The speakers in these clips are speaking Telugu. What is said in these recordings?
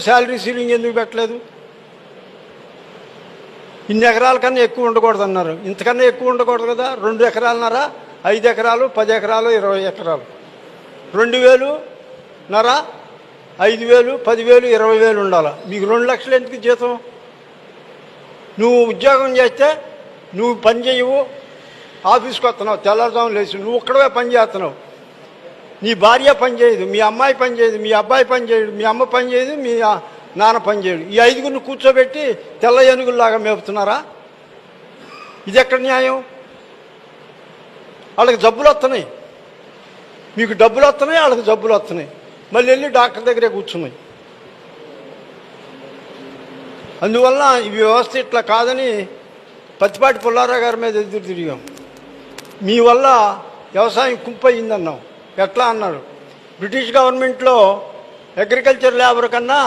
శాలరీ సీలింగ్ ఎందుకు పెట్టలేదు? ఇన్ని ఎకరాల కన్నా ఎక్కువ ఉండకూడదు అన్నారు. ఇంతకన్నా ఎక్కువ ఉండకూడదు కదా. 2 ఎకరాలన్నరా, 5 ఎకరాలు, 10 ఎకరాలు, 20 ఎకరాలు, 2,000 5,000, 10,000, 20,000 ఉండాలి. మీకు 2 లక్షలు ఎందుకు జీతం? నువ్వు ఉద్యోగం చేస్తే నువ్వు పని చేయవు, ఆఫీస్కి వస్తున్నావు, తెల్లారుజామున లేచి నువ్వు ఒక్కడవే పని చేస్తున్నావు. నీ భార్య పని చేయదు, మీ అమ్మాయి పని చేయదు, మీ అబ్బాయి పని చేయడు, మీ అమ్మ పని చేయదు, మీ నాన్న పని చేయడు. ఈ 5గురిని కూర్చోబెట్టి తెల్ల ఏనుగుల్లాగా మేపుతున్నారా? ఇది ఎక్కడ న్యాయం? వాళ్ళకి జబ్బులు వస్తున్నాయి, మీకు డబ్బులు వస్తున్నాయి, వాళ్ళకి జబ్బులు వస్తున్నాయి. మళ్ళీ వెళ్ళి డాక్టర్ దగ్గరే కూర్చున్నాయి. అందువల్ల ఈ వ్యవస్థ ఇట్లా కాదని పత్తిపాటి పుల్లారావు గారి మీద ఎదురు తిరిగాం. మీ వల్ల వ్యవసాయం కుంపయిందన్నాం. ఎట్లా అన్నాడు? బ్రిటిష్ గవర్నమెంట్లో అగ్రికల్చర్ లేబర్ కన్నా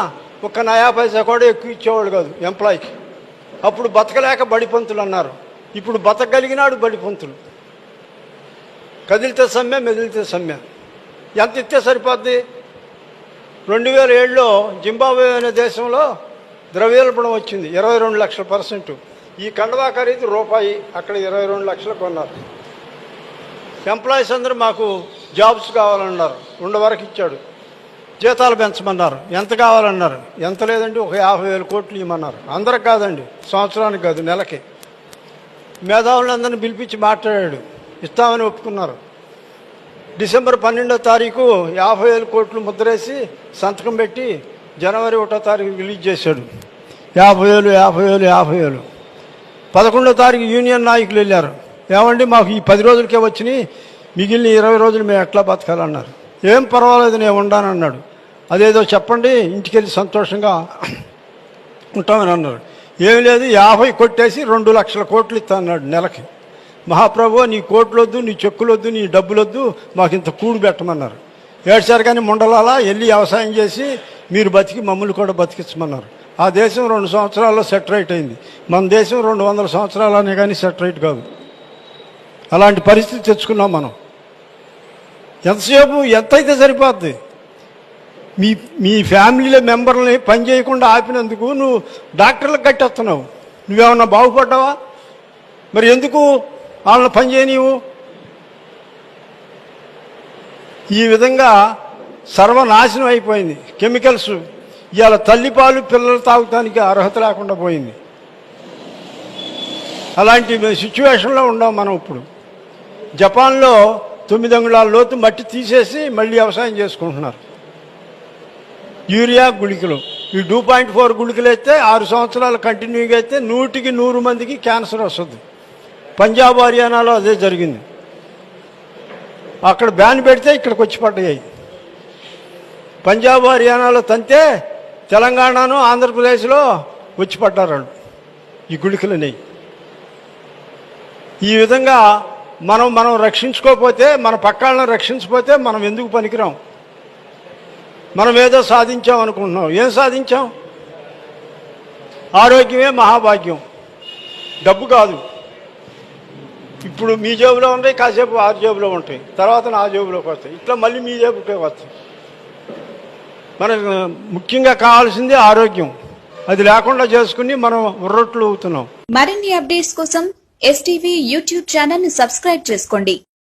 1 నయా పైసా కూడా ఎక్కువ ఇచ్చేవాడు కాదు ఎంప్లాయీకి. అప్పుడు బతకలేక బడిపంతులు అన్నారు. ఇప్పుడు బతకగలిగినాడు బడిపంతులు. కదిలితే సమ్మె, మెదిలితే సమ్మె. ఎంత ఇస్తే సరిపోద్ది? 2007లో జింబాబ్వే అనే దేశంలో ద్రవ్యోల్బణం వచ్చింది, 22 లక్షల%. ఈ కండవా ఖరీదు రూపాయి, అక్కడ 22 లక్షలు కొన్నారు. ఎంప్లాయీస్ అందరూ మాకు జాబ్స్ కావాలన్నారు. 2 వరకు ఇచ్చాడు. జీతాలు పెంచమన్నారు. ఎంత కావాలన్నారు. ఎంత లేదండి, ఒక 50,000 కోట్లు ఇవ్వమన్నారు. అందరికి కాదండి, సంవత్సరానికి కాదు, నెలకి. మేధావులందరినీ పిలిపించి మాట్లాడాడు. ఇస్తామని ఒప్పుకున్నారు. డిసెంబర్ 12వ తారీఖు 50,000 కోట్లు ముద్రేసి సంతకం పెట్టి జనవరి 1వ తారీఖు రిలీజ్ చేశాడు. 50,000. 11వ తారీఖు యూనియన్ నాయకులు వెళ్ళారు. ఏమండి మాకు ఈ 10 రోజులకే వచ్చినాయి, మిగిలిన 20 రోజులు మేము ఎట్లా బతకాలన్నారు. ఏం పర్వాలేదు, నేను ఉండానన్నాడు. అదేదో చెప్పండి, ఇంటికి వెళ్ళి సంతోషంగా ఉంటామని అన్నారు. ఏం లేదు, 50 కొట్టేసి 2 లక్షల కోట్లు ఇస్తా అన్నాడు నెలకి. మహాప్రభు, నీ కోట్లొద్దు, నీ చెక్కులొద్దు, నీ డబ్బులొద్దు, మాకు ఇంత కూడు పెట్టమన్నారు. ఏడ్చారు. కానీ ముండలాలా వెళ్ళి వ్యవసాయం చేసి మీరు బతికి మమ్మల్ని కూడా బతికించమన్నారు. ఆ దేశం 2 సంవత్సరాల్లో సెటరైట్ అయింది. మన దేశం 200 సంవత్సరాలనే కానీ సెటరైట్ కాదు. అలాంటి పరిస్థితి తెచ్చుకున్నాం మనం. ఎంతసేపు ఎంతైతే సరిపోద్ది? మీ ఫ్యామిలీలో మెంబర్లని పని చేయకుండా ఆపినందుకు నువ్వు డాక్టర్లకు కట్టేస్తున్నావు. నువ్వేమన్నా బాగుపడ్డావా? మరి ఎందుకు వాళ్ళని పని చేయనీవు? ఈ విధంగా సర్వనాశనం అయిపోయింది. కెమికల్స్ ఇవాళ తల్లిపాలు పిల్లలు తాగటానికి అర్హత లేకుండా పోయింది. అలాంటి సిచ్యువేషన్లో ఉన్నాం మనం ఇప్పుడు. జపాన్లో 9 అంగుళాల లోతు మట్టి తీసేసి మళ్ళీ వ్యవసాయం చేసుకుంటున్నారు. యూరియా గుళికలు, ఈ 2.4 గుళికలు అయితే 6 సంవత్సరాలు కంటిన్యూగా అయితే 100కి 100 మందికి క్యాన్సర్ వస్తుంది. పంజాబ్, హర్యానాలో అదే జరిగింది. అక్కడ బ్యాన్ పెడితే ఇక్కడికి వచ్చి పడ్డాయి. పంజాబ్, హర్యానాలో తంతే తెలంగాణను, ఆంధ్రప్రదేశ్లో వచ్చి పడ్డారు ఈ గుళికలని. ఈ విధంగా మనం రక్షించుకోకపోతే, మన పక్కాళ్ళని రక్షించకపోతే మనం ఎందుకు పనికిరాం? మనం ఏదో సాధించాం అనుకుంటున్నాం. ఏం సాధించాం? ఆరోగ్యమే మహాభాగ్యం, డబ్బు కాదు. ఇప్పుడు మీ జేబులో ఉంటాయి, కాసేపు ఆ జేబులో ఉంటాయి, తర్వాత నా జేబులోకి వస్తాయి, ఇట్లా మళ్ళీ మీ జేబుకే వస్తాయి. మనకు ముఖ్యంగా కావాల్సింది ఆరోగ్యం. అది లేకుండా చేసుకుని మనం ఉర్రొట్లు అవుతున్నాం. మరిన్ని అప్డేట్స్ కోసం STV యూట్యూబ్ ఛానల్ ని సబ్స్క్రైబ్ చేసుకోండి.